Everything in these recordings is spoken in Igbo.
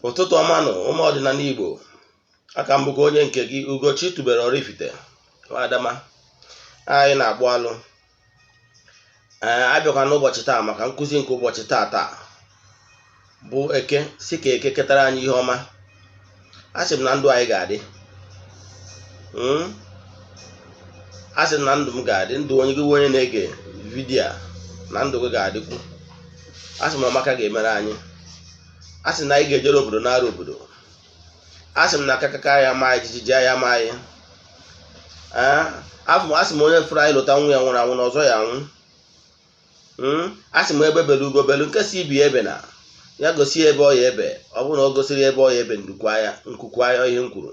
Ụtụtụ ọma nụ ụmụ ọdịnala Igbo, aka m bụkwa onye nke gị Ugochi tubelu Oraifite Nwadama. Anyị na-akpụ alụ abịakwa n'ụbọchị taa maka nkụzi nke ụbọchị taa bụ eke, si ka eke ketara anyị ihe ọma. Asị m na ndụ anyị ga-adị, asị m na ndụ m ga-adị, ndụ onye gị onye na-ege vidiyo na ndụ gị ga-adịkwu. Asị m ọmaka ga-emere anyị, asị na anyị ga-ejere obodo n'ara obodo, asị m na akakaka ya ma anyị jijiji ya ma anyị asị m onye fụrụ anyị lụta nwa ya nwụrụ anwụ na ọzọ ya anwụ. Asị m ebe belu ugo belu nke si ibi ebe na ya gosi ebe ọ ya ebe, ọ bụrụ na ọ gosiri ebe ọ ya ebe nkukwu anya ihe m kwuru.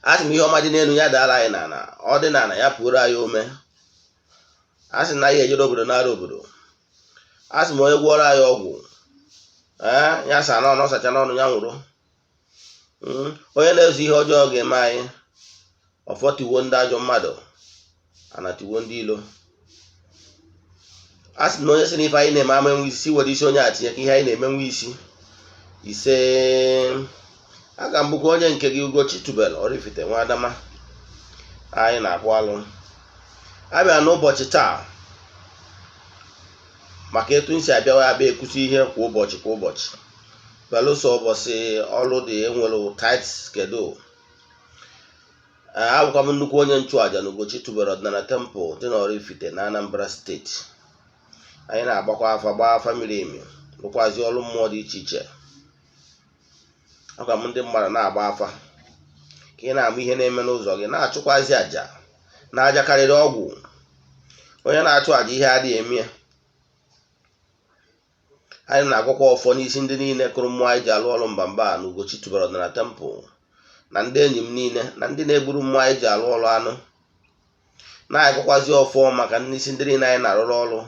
Asị m ihe ọma dị n'elu ya daala anyị n'ala, ọ dị n'ala ya pụrụ anyị ome. Asị m na anyị ejere obodo n'ara obodo, asị m onye gwọrọ anyị ọgwụ ya sa n'ọnụ ọsacha n'ọnụ ya nwụrụ. Onye na-ezu ihe ọjọọ ga-eme anyị, ọfọ tiwo ndị ajọ mmadụ ana tiwo ndị ilo. Asị na onye si n'ife anyị na-eme ama enwe isi were isi onye a tinye ka ihe anyị na-eme nwe isi ise. Aga m bụkwa onye nke gị Ugochi tubelu Oraifite Nwadama. Anyị na-akpụ alụ abịa n'ụbọchị taa maka etu nsi abịawa abịa ekwusi ihe kwa ụbọchị belụsọ ụbọchị ọrụ dị enwere tight schedule. Abụkwa m nnukwu onye nchụaja na Ugochi tubelu ọdịnala temple dị na Oraifite na Anambra steeti. Anyị na-agbakwa afa gbaa afa miri emi, rụkwazi ọrụ mmụọ dị iche iche. Agwa m ndị mmadụ na-agba afa ka ị na-ama ihe na-eme n'ụzọ gị, na-achụkwazi aja na aja karịrị ọgwụ. Onye na-achụ aja ihe adịghị eme ya. Anyị na-agwakwa ọfọ n'isi ndị niile kụrụ mmụọ anyị ji alụ ọrụ mbamba na Ugochi tubelu ọdịnala temple, na ndị enyi m niile na ndị na-egburu mmụọ anyị ji alụ ọrụ anụ. Na-agụkwazi ọfọ maka n'isi ndị niile anyị na-arụrụ ọrụ,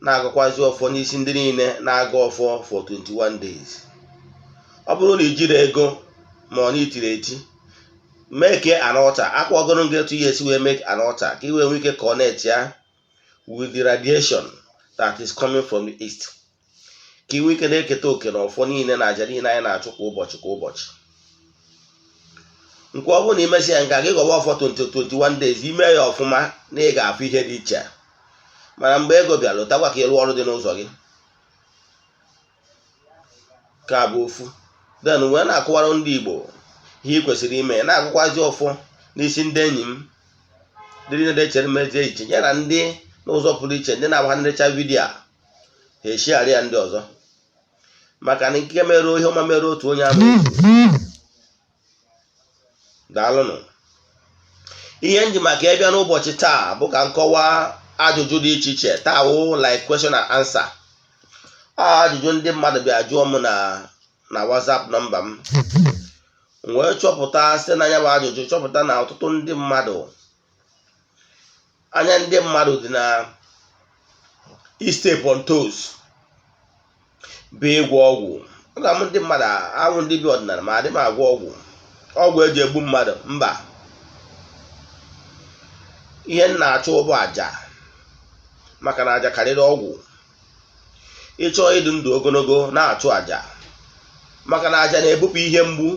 na-agụkwazi ọfọ n'isi ndị niile na-aga ọfọ for 21 days. Ọ bụrụ na ijiri ego ma ọ na itiri eti, make an altar. Akwagoro gị etu ihe esi wee make an altar ka i wee nwee ike connect ya with the radiation that is coming from the east, ka i nwee ike na-eketa oke na ọfọ niile na aja niile anyị na-achụ kwa ụbọchị. Nke ọ bụrụ na imesi ya nga gị gọwa ọfọ 21 days, ime ya ọfụma na ị ga-afụ ihe dị iche. Mana mgbe ego bịa lụtakwa ka ịrụ ọrụ dị n'ụzọ gị ka bụ ofu. Then wee na-akụwara ndị Igbo ihe ị kwesịrị ime, na-agụkwazi ọfọ n'isi ndị enyi m ndị niile na-echere m eje iche, ya na ndị n'ụzọ pụrụ iche, ndị na-agba nrecha vidiyo ha eshiarị ya ndị ọzọ. Maka na nke mere ihe ọma mere otu onye ama. Daalụnụ. Ihe nji maka ịbịa n'ụbọchị taa bụ ka nkọwa ajụjụ dị iche iche. Taa wụ like question and answer. Ajụjụ ndị mmadụ bịa jụọ m na WhatsApp nọmba m. Wee chọpụta site na ya bụ ajụjụ, chọpụta na ọtụtụ ndị mmadụ, anya ndị mmadụ dị na step on toes bụ ịgwọ ọgwụ. Aga m ndị mmadụ ahụ ndị bi ọdịnala ma adị m agwọ ọgwụ eji egbu mmadụ. Mba, ihe m na-achụ bụ aja, maka na aja karịrị ọgwụ. Ịchọọ ịdị ndụ ogologo, na-achụ aja, maka na aja na-ebupụ ihe mgbu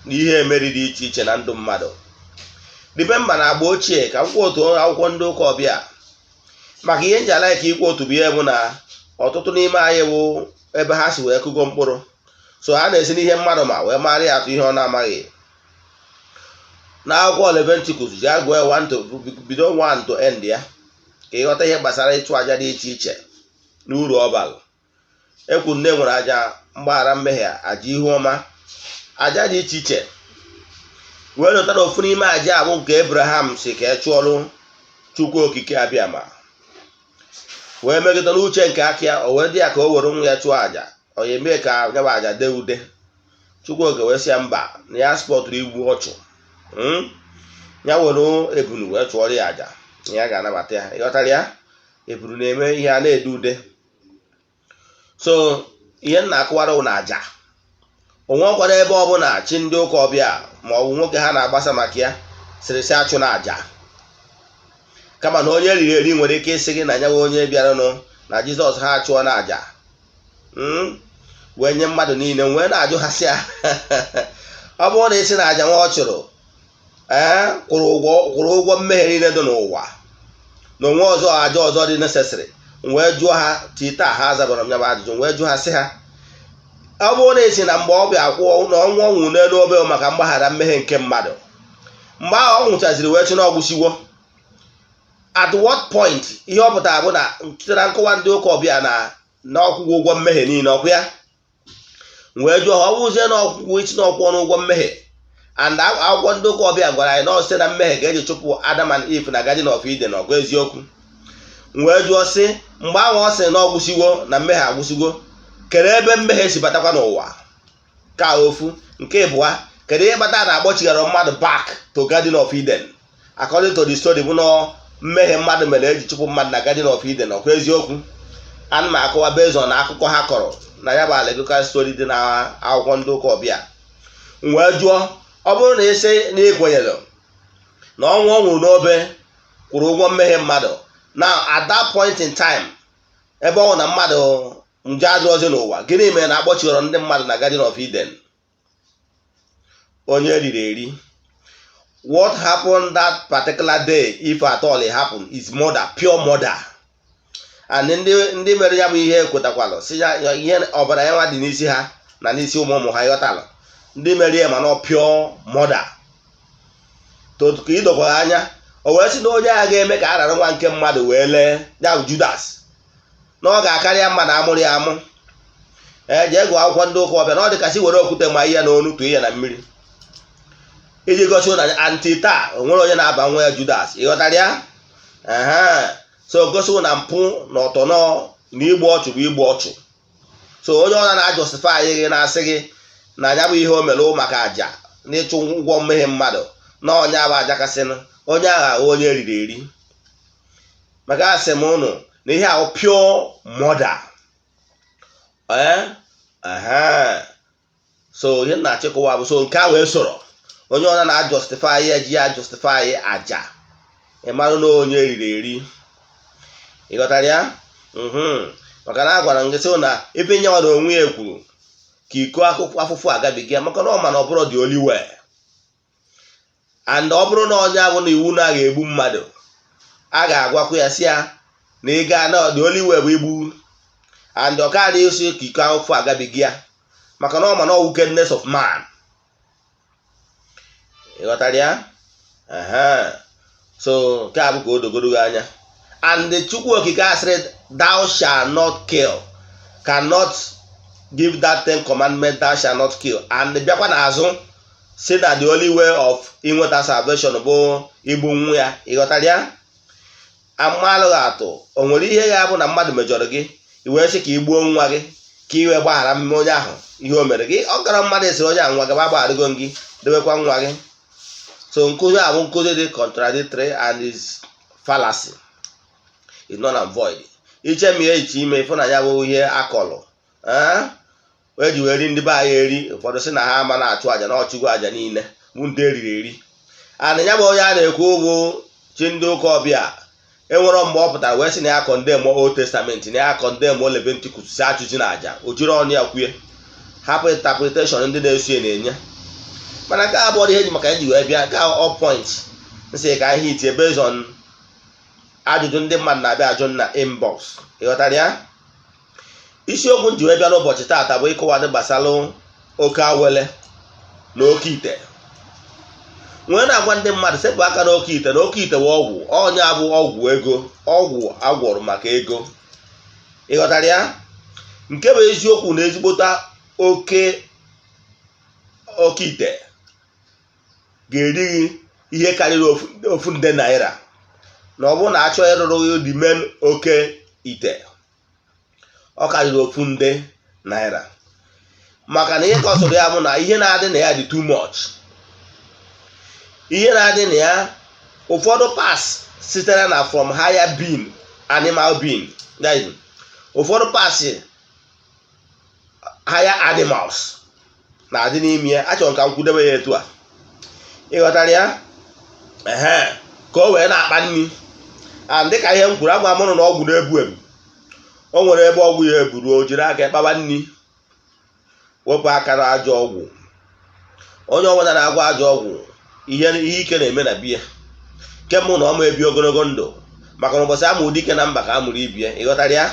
na ihe emeri dị iche iche na ndụ mmadụ. Remember na agba ochie ka m kwuo otu akwụkwọ ndị ụka ọbịa, maka ihe nji alaghị ka ikwu otu bụ ihe bụ na ọtụtụ n'ime anyị bụ ebe ha si wee kụgo mkpụrụ, so ha na-esi n'ihe mmadụ ma wee mara ya atụ ihe ọ na-amaghị. Na akwụkwọ Leviticus ji agụọ bido 1 to end ya ka ịghọta ihe gbasara ịchụ aja dị iche iche na uru ọ bara. Ekwu nne nwere aja mgbaghara mmehie, aja ihu ọma, aja dị iche iche. Wee lụtara ofu n'ime aja abụ nke Abraham si ka e chụọrụ Chukwu okike abịama. Wee megide n'uche nke aka ya, o wee dị ya ka o were nwa ya chụọ aja, o ya eme ka ya bụ aja dee ude. Chukwu oge wee sị ya mba, na ya spọtụrụ igbu ọchụ, ya were ebunu wee chụọrọ ya aja, ya ga-anabata ya. Ịghọtara ya? Ebunu na-eme ihe a na-ede ude. So ihe m na-akụwara na aja onwe ọkwara ebe ọbụla chi ndị ụka ọbịa ma ọ bụ nwoke ha na-agbasa maka ya sịrị sị achụ na aja, kama na onye riri eri nwere ike ịsị gị na ya nwe onye bịaranụ na Jizọs ha achụọ na aja. wee nye mmadụ niile wee na-ajụ ha sị ya ọ bụrụ na isi na aja nwa ọ chụrụ kwụrụ ụgwọ mmehie niile dị n'ụwa na onwe ọzọ aja ọzọ dị necessary, wee jụọ ha tita ha zabara m ya bụ ajụjụ, wee jụọ ha sị ha ọ bụrụ na esi na mgbe ọ bịa kwụọ na ọnwụ ọnwụ n'elu obe maka mgbaghara mmehie nke mmadụ, mgbe ahụ ọ nwụchaziri wee chi na ọgwụsiwo, at what point ihe ọ pụtara bụ na site na nkọwa ndị ụka ọbịa na ọkwụgwọ ụgwọ mmehie niile ọkụ ya, wee jụọ ha ọ bụzie na ọkwụgwọ isi na ọkwụ ọnụ ụgwọ mmehie, and akwụkwọ ndị ụka ọbịa gwara anyị na site na mmehie ga-eji chụpụ Adam and Eve na Garden of Eden, ọgụ eziokwu. Wee jụọ sị mgbe ahụ ọ sị na ọgwụsigo na mmehie agwụsigo, kedu ebe mmehie si batakwa n'ụwa ka ofu? Nke ịbụa, kedu ihe kpatara na agbochighara mmadụ back to Garden of Eden? According to the story bụ na mmehie mmadụ mere eji chụpụ mmadụ na Garden of Eden, ọkwa eziokwu. Ana m akọwa based on akụkọ ha kọrọ na ya bụ allegorical story dị na akwụkwọ ndị ụka ọbịa. Wee jụọ ọ bụrụ na isi na ekwenyere na ọnwụ ọ nwụrụ n'obe kwụrụ ụgwọ mmehie mmadụ, now at that point in time ebe ọ na mmadụ nje adịrọzi n'ụwa, gịnị mere na agbochighara ndị mmadụ na Garden of Eden? Onye riri eri. What happened that particular day, if at all it happened, is murder, pure murder. And ndị mere ya bụ ihe ekwetakwalụ si ya ihe ọbara ya nwa dị n'isi ha na n'isi ụmụ ha ịghọtalụ, ndị mere ya mana pure murder. Totu ka idokwa anya o wee sị na onye agha ga-eme ka a rara nwa nke mmadụ wee lee ya bụ Judas na ọ ga-akarịa mmadụ amụrụ ya amụ. Jee gụọ akwụkwọ ndị ụka ọbịa na ọ dị kasị were okwute ma ihe n'onu tụọ ihe na mmiri iji gosi na anti taa o nwere onye na-aba nwa ya Judas, ịghọtara ya? So gosi na mpụ na ọtọnọ na igbu ọchụ bụ igbu ọchụ. So onye ọna na-ajustify gị na-asị gị na ya bụ ihe o mere maka aja na ịchụ ụgwọ mmehie mmadụ, na onye abụ aja kasịnụ, onye agha onye eriri eri. Maka asị m ụnụ na ihe ahụ pure murder. So ihe na-achịkọwa bụ so nke a wee soro onye ọna na-ajustify ya ji ya justify aja, ịmarụ na onye eriri eri. Ịghọtara ya? Maka na a gwara m gị sị na ebe nye nwere onwe ya kwuru ka iko afụfụ agabiga, maka na ọ ma na ọ bụrụ the only way. And ọ bụrụ na onye abụ na iwu na ga-egbu mmadụ, a ga-agwakwa ya si ya na ị gaa na the only way bụ igbu, and ọ ka dị isi ka iko afụfụ agabiga, maka na ọ ma na ọ wickedness of man. Ịghọtara ya? So nke a bụ ka o dogoro anya. And the Chukwu Okike asịrị thou shall not kill, cannot give that 10 commandment, thou shall not kill. And bịakwa n'azụ say that the only way of inweta salvation bụ igbu nwa ya. Ịghọtara ya? Amalụghị atụ o nwere ihe ga-abụ na mmadụ mejọrọ gị iwee sị ka igbuo nwa gị ka iwe gbaghara mme onye ahụ ihe o mere gị. Ọ gara mmadụ esiri onye ahụ nwa gaba gbagharịgo gị debekwa nwa gị. So nkụzi a bụ nkụzi dị contradictory and is fallacy. It's not and void. Iche m echiche ime ịfụ na ya bụ ihe akọlụ wee ji wee ri ndị be anyị eri. Ụfọdụ sị na ha ama na-achụ aja na ọchụgo aja niile bụ ndị eriri eri. And ya bụ onye a na-ekwu bụ chi ndị ụka ọbịa enwero mgbe ọ pụtara wee sị na ya kọndem Old Testament, na ya kọndem Leviticus si achụzi na aja, o jiri ọnụ ya kwue, hapụ interpretation ndị na-eso ya na-enye. Mana nke abụọ dị ihe ji maka eji wee bịa ka all point nsị ka ihe itie based on ajụjụ ndị mmadụ na-abịa ajụ na inbox. Ịghọtara ya? Isiokwu nji wee bịa n'ụbọchị taata bụ ịkọwadị gbasara oke awele na oke-ite. Nwee na-agwa ndị mmadụ sepụ aka na oke-ite, na oke-ite bụ ọgwụ, onye abụ ọgwụ ego, ọgwụ agwọrọ maka ego. Ịghọtara ya? Nke bụ eziokwu na ezigbota oke-ite ga-erighị ihe karịrị ofu nde naira, na ọ bụrụ na achọ ịrụrụ the main oke-ite ọ karịrị ofu nde naira. Maka na ihe ka ọ sọrọ ya bụ na ihe na-adị na ya dị too much. Ihe na-adị na ya ụfọdụ pass sitere na from higher being, animal being, ụfọdụ pass higher animals na-adị n'ime ya. Achọrọ ka m kwudebe ya etu a. Ịghọtara ya? Ka o wee na-akpa nri. And dịka ihe m kwuru, agwa mụrụ na ọgwụ na-ebu ebu, o nwere ebe ọgwụ ya eburu o jiri aka kpawa nri. wepụ aka na ajọ ọgwụ. Onye ọbụla na-agwọ ajọ ọgwụ ihe ike na-eme na biya kemụ na ọma ebi ogologo ndụ, maka na ụbọchị amụrụ dike na mba ka amụrụ ibie. Ịghọtara ya?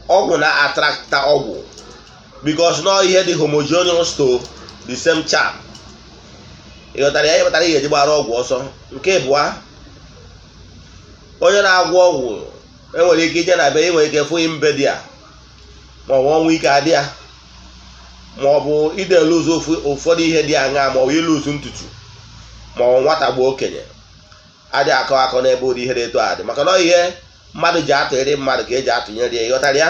Ọgwụ na-atrakta ọgwụ because no ihe dị homogeneous to the same charm. Ịghọtara ya? Ịghọtara ihe eji gbara ọgwụ ọsọ. Nke ịbụa, onye na-agwọ ọgwụ enwere ike ije na be, enwere ike fụ mbe dị ya ma ọ bụ ọnwụ ike adị ya, ma ọ bụ ide lụzụ ụfọdụ ihe dị aṅa, ma ọ bụ ịlụzụ ntutu, ma ọ bụ nwata gbuo okenye. Adị akọ n'ebe ụdị ihe dị etu a dị, maka na ihe mmadụ ji atụnyere mmadụ ka eji atụnyere ya. Ịghọtara ya?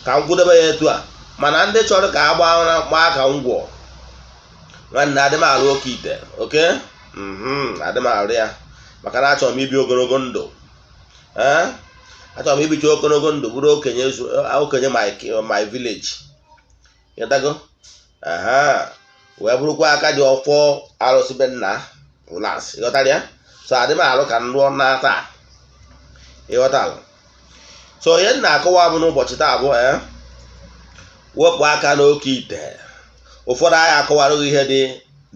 Ka m kwudebe ya etu a. Mana ndị chọrọ ka a gbaa ka ngwọ, nwanne adị m alụ oke ite. Oke? Adị m alụ ya maka na achọrọ m ibi ogologo ndụ. Achọrọ m ibicha ogologo ndụ, bụrụ okenye my village. Ịghọtago? Wee bụrụkwa aka dị ọfọ arụsị be nna ụlas. Ịghọtara ya? So adị m alụ ka nrụọ na taa. Ịghọtara? So ihe m na-akọwa bụ n'ụbọchị taa bụ wepụ aka n'oke ite. Ụfọdụ anyị akọwarụghị ihe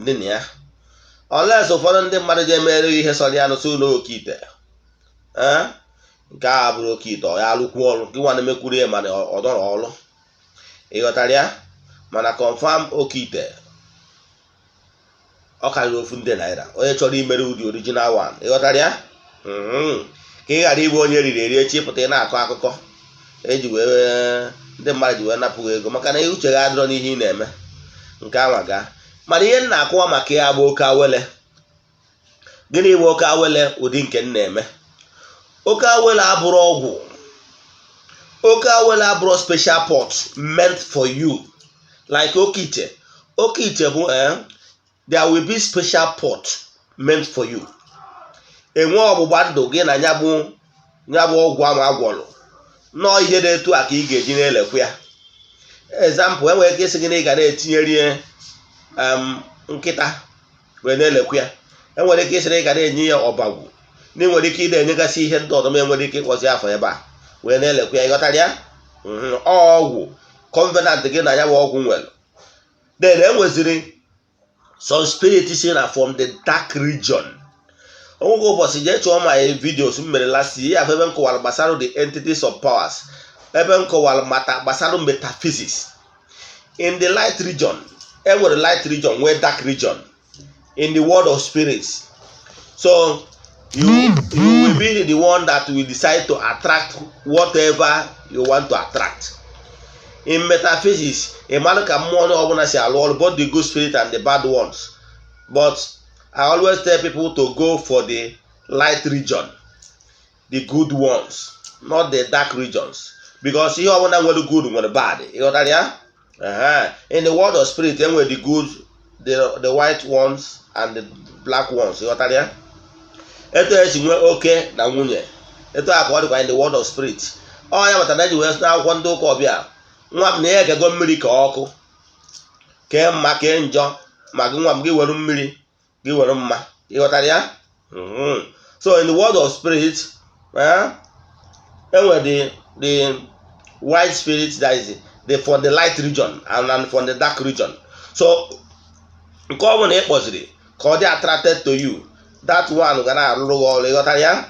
dị na ya, unless ụfọdụ ndị mmadụ ji emere ihe sọrọ ya n'ụsọ n'oke ite. Nke a bụrụ oke ite, ọ ya alụkwu ọrụ gị nwa na-emekwuru ya mana ọ dọrọ ọrụ. Ịghọtara ya? Mana confirm oke ite ọ karịrị ofu nde naira onye chọrọ imere ụdị original one. Ịghọtara ya? Ka ị ghara ịbụ onye riri eri echi ịpụta ị na-akọ akụkọ eji wee ndị mmadụ ji wee napụghị ego, maka na uche gị adịrọ n'ihe ị na-eme. Nke anwa gaa. Mana ihe m na-akọwa maka ya bụ oke awele. Gịnị bụ oke awele? Ụdị nke m na-eme. Oke awele abụrụ ọgwụ. Oke awele abụrụ special pot meant for you like oke-ite. Oke-ite bụ there will be special pot meant for you. Enwe ọgbụgba ndụ gị na ya bụ ọgwụ ahụ agwọrọ. Nọọ ihe dị etu a ka ị ga-eji na-elekwa ya. Example, enwere ike isi gị na ị ga na-etinyere nkịta wee na-elekwa ya. Enwere ike isi na ị ga na-enye ya ọbagwu, na enwere ike ị na-enyegasị ihe ndị ọdọm enwere ike ịkpọzi afọ ebe a wee na-elekwa ya. Ịghọtara ya? Ọgwụ covenant gị na ya bụ ọgwụ nwere. Then enweziri some spirit si na from the dark region. Onwego ụbọchị jee chọọ ma videos m mere last year ebe m kọwara gbasara the entities of powers, ebe m kọwara gbasara metaphysics. In the light region, enwere light region nwee dark region in the world of spirits. So you will be the one that will decide to attract whatever you want to attract. In metaphysics, a man ka mmụọ ọbụla si alụ ọrụ, both the good spirit and the bad ones. But I always tell people to go for the light region, the good ones, not the dark regions, because ihe ọbụla nwere good nwere bad. Ịghọtara ya? In the world of spirit, enwere the good, the white ones and the black ones. Ịghọtara ya? Etu esi nwee oke na nwunye, etu a ka ọ dịkwa in the world of spirit. Ọ ya matara eji wee na akwụkwọ ndị ụka ọbịa, nwa m na ya ga-ego mmiri ka ọkụ, kee mma kee njọ, ma gị nwa m gị were mmiri gị were mma. Ịghọtara ya? So in the world of spirit, enwere the white spirit that is from the light region and from the dark region. So nke ọ bụla ị kpọziri ka ọ dị attracted to you, that one ga na-arụrụ gị ọrụ. Ịghọtara ya?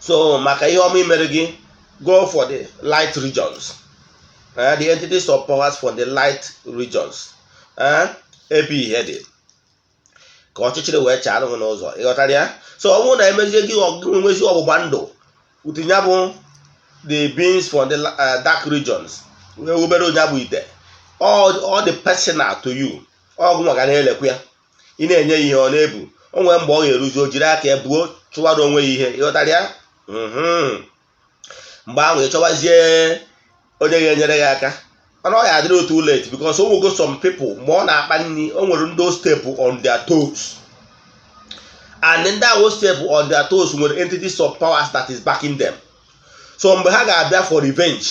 So maka ihe ọma imere gị, go for the light regions. The entities of powers from the light regions. Ebe ihe dị ka ọchịchịrị wee chaa gị n'ụzọ. Ịghọtara ya? So ọ bụrụ na emezie gị nwezi ọgbụgba ndụ utinye bụ the beings from the dark regions, obere onye bụ ite, all the personal to you, ọgwụ nwa ga na-elekwa ya. Ị na-enye ihe ọ na-ebu, o nwee mgbe ọ ga-eruzi o jiri aka ebuo chụwara onwe ya ihe. Ịghọtara ya? Mgbe ahụ ịchọwazie onye ga-enyere gị aka, mana ọ ya adịrị too late, because o nwego some people mgbe ọ na-akpa nri o nwere ndị step on their toes, and ndị ahụ step on their toes nwere entities of powers that is backing them. So mgbe ha ga-abịa for revenge,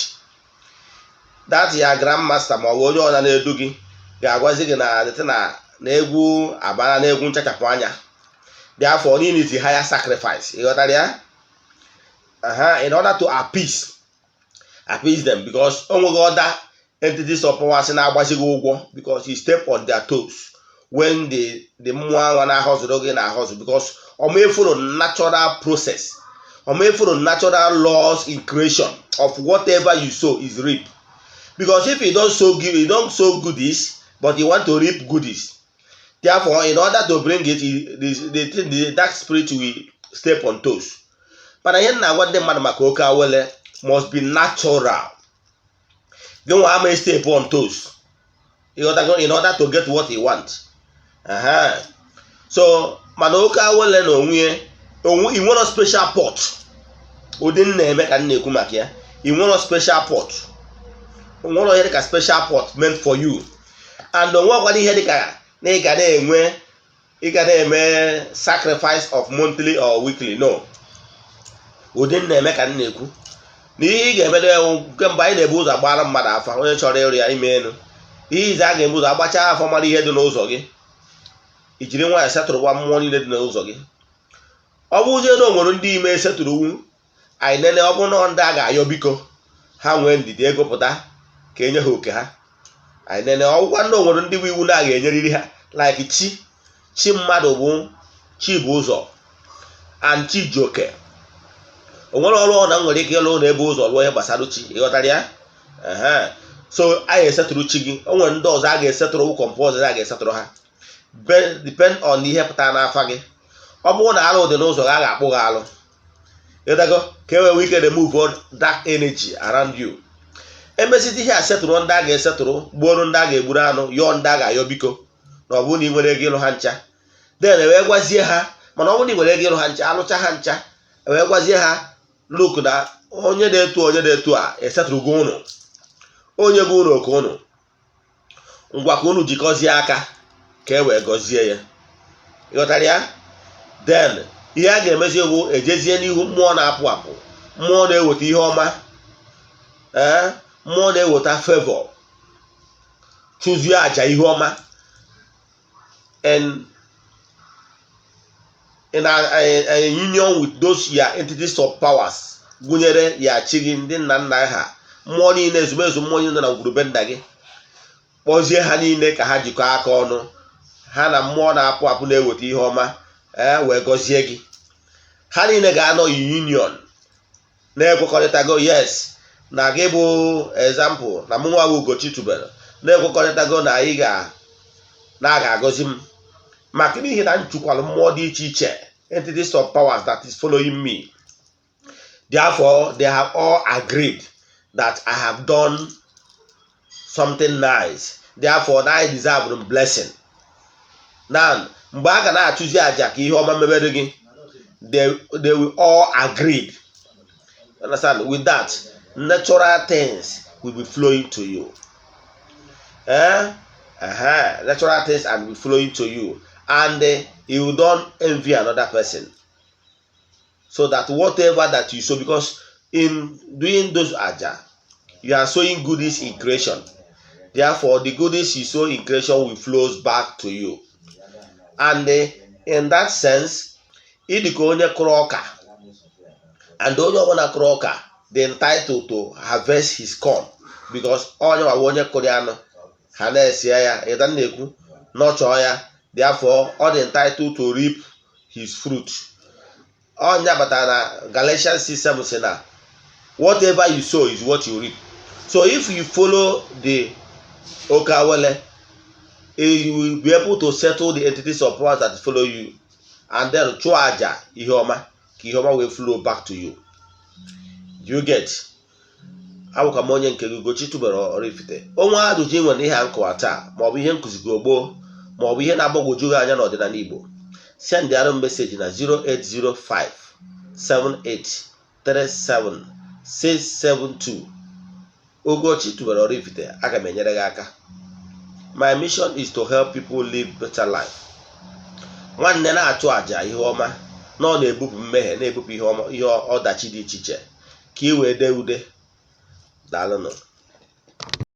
that ya grandmaster ma ọ bụ onye ọna na-edu gị ga-agwazi gị na egwu abana na egwu nchachapụ anya, therefore you need a higher sacrifice. Ịghọtara ya? In order to appease them, because onwego other entities of powers na-agbazighị ụgwọ because you step on their toes when the mmụọ anwa na-ahọzụrụ gị na-ahọzụ because follow natural process, follow natural laws in creation of whatever you sow is reap. Because if you don't sow goodies, but you want to reap goodies, therefore in order to bring it, the dark spirit will step on toes. But ihe na-agwa ndị mmadụ maka oke awele must be natural. Gị nwa ama step on toes in order to get what you want. So mana oke awele na onwe i nwere special pot. Ụdị na-eme ka na-ekwu maka ya. I nwere special pot. Onwere ihe dịka special pot meant for you. And onwekwana ihe dịka na ị ga na-eme sacrifice of monthly or weekly. No. Ụdị na-eme ka na-ekwu. N'ihe ị ga-emedo kemgbe anyị na-ebu ụzọ agbara mmadụ afa onye chọrọ ịrụ ya ime elu. Ihe ize a ga-ebu ụzọ agbacha afọ mara ihe dị n'ụzọ gị. Ijiri nwayọ setụrụwa mmụọ niile dị n'ụzọ gị. Ọ bụzie na o nwere ndị ime setụrụwu anyị nene ọ bụrụ na ndị a ga-ayọ biko ha nwee ndidi ego pụta ka enye ha oke ha. Anyị nene ọgwụkwa ndị o nwere ndị bụ iwu na ga-enyeriri ha like chi mmadụ bụ chi bụ ụzọ and chi ji oke. O nwere ọrụ na nwere ike ịlụ na ebe ụzọ lụọ ihe gbasara chi, ịghọtara ya? So anyị esetụrụ chi gị, o nwere ndị ọzọ a ga-esetụrụ kọmpọz a ga-esetụrụ ha depend on ihe pụtara n'afa gị. Ọ bụrụ na alụ dị n'ụzọ a ga-akpụ gị alụ, ịdago ka e nwee ike remove dark energy around you. Emesịta ihe a setụrụ ndị a ga-esetụrụ, gbuoro ndị a ga-egburu anụ, yọọ ndị a ga-ayọ biko na ọ bụrụ na ị nwere ego ịlụ ha ncha, then wee gwazie ha, mana ọ bụrụ na ị nwere ego ịlụ ha ncha, alụcha ha ncha, wee gwazie ha look na onye na-etu a esetụrụgo ụnụ, onye gị ụnụ oke ụnụ, ngwa ka ụnụ jikọzie aka ka e wee gọzie ya. Ịghọtara ya? Then ihe a ga-emezi bụ ejezie n'ihu mmụọ na-apụ apụ, mmụọ na-eweta ihe ọma, mmụọ na-eweta favor, chụzie aja ihe ọma and in a union with those your entities of powers, gụnyere ya chi gị, ndị nna nna ha, mmụọ niile ezumezu, mmụọ niile na ngwurube nna gị, kpọzie ha niile ka ha jikọọ aka ọnụ, ha na mmụọ na-apụ apụ na-eweta ihe ọma wee gọzie gị. Ha niile ga-anọ union na-ekwekọrịtago yes na gị bụ example na mụnwa bụ Ugochi tubelu na-ekwekọrịtago na anyị ga-agọzi m maka n'ihi na nchukwalụ mmụọ dị iche iche, entities of powers that is following me. Therefore they have all agreed that I have done something nice, therefore I deserve the blessing. Now mgbe a ga na-achụzi aja ka ihe ọma mebere gị, they will all agree. Understand? With that, natural things will be flowing to you. Natural things and will be flowing to you, and you don't envy another person. So that whatever that you sow, because in doing those aja, you are sowing goodies in creation. Therefore, the goodies you sow in creation will flow back to you. And in that sense, ịdịka onye kụrụ ọka, and onye ọbụla kụrụ ọka dị entitled to harvest his corn, because onye nwa onye kụrụ anụ ha na-esie ya, ịda na-ekwu nọchọọ ya, therefore ọ dị entitled to reap his fruit. Onye batara na Galatians 6:7 sị na whatever you sow is what you reap. So if you follow the okawele, you will be able to settle the entities of powers that follow you, and then chụọ aja ihe ọma ka ihe ọma will flow back to you. Do you get? Abụka m onye nke gị Ugochi tubelu Oraifite. Onwe ajụjụ ị nwere n'ihe a nkọwa taa, maọbụ ihe nkụzigo gboo, maọbụ ihe na-agbagwoju gị anya n'ọdịnala Igbo, send arụ message na 08057837672. Ugochi tubelu Oraifite, aga m enyere gị aka. My mission is to help people live better life. Nwanne na-achụ aja ihe ọma, na ọ na-ebupụ mmehie, na-ebupụ ihe ọdachi dị iche iche ka i wee dee ude. Daalụnụ.